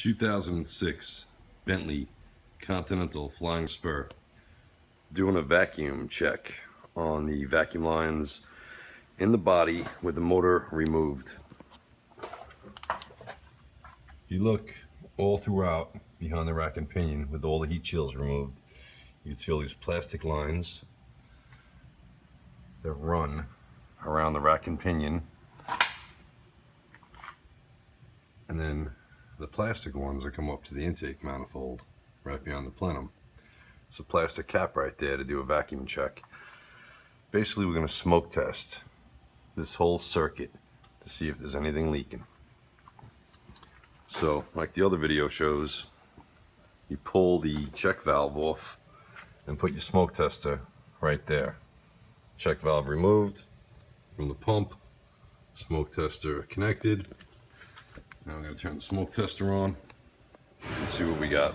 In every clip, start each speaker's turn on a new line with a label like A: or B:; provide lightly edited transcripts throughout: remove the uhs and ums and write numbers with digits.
A: 2006 Bentley Continental Flying Spur. Doing a vacuum check on the vacuum lines in the body with the motor removed. If you look all throughout behind the rack and pinion with all the heat shields removed, you can see all these plastic lines that run around the rack and pinion, and then the plastic ones that come up to the intake manifold right behind the plenum. It's a plastic cap right there to do a vacuum check. Basically, we're going to smoke test this whole circuit to see if there's anything leaking. So, like the other video shows, you pull the check valve off and put your smoke tester right there. Check valve removed from the pump, smoke tester connected. Now I'm going to turn the smoke tester on and see what we got.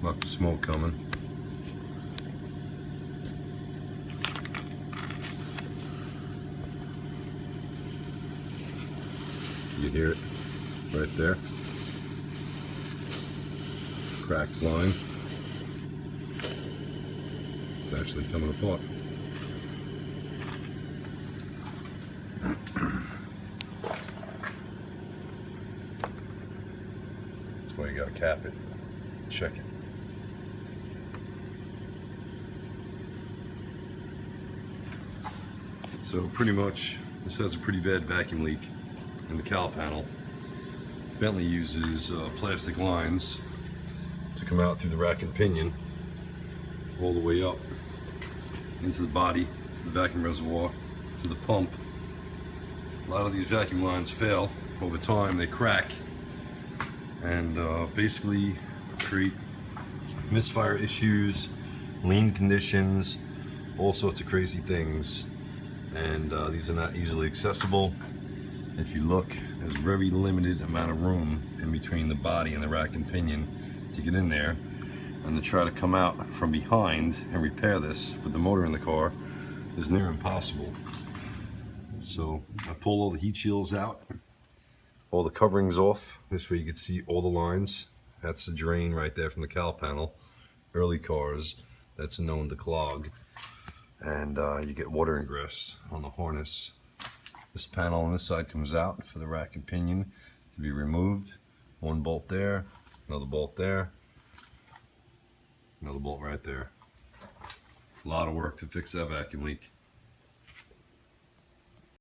A: Lots of smoke coming. You hear it right there. Cracked line. It's actually coming apart. That's why you gotta cap it. Check it. So pretty much, this has a pretty bad vacuum leak in the cowl panel. Bentley uses plastic lines to come out through the rack and pinion all the way up into the body, the vacuum reservoir, to the pump. A lot of these vacuum lines fail over time, they crack, and basically create misfire issues, lean conditions, all sorts of crazy things. And these are not easily accessible. If you look, there's very limited amount of room in between the body and the rack and pinion to get in there, and to try to come out from behind and repair this with the motor in the car is near impossible. So I pulled all the heat shields out, all the coverings off. This way you can see all the lines. That's the drain right there from the cowl panel. Early cars, that's known to clog. And you get water ingress on the harness. This panel on this side comes out for the rack and pinion to be removed. One bolt there, another bolt there, another bolt right there. A lot of work to fix that vacuum leak.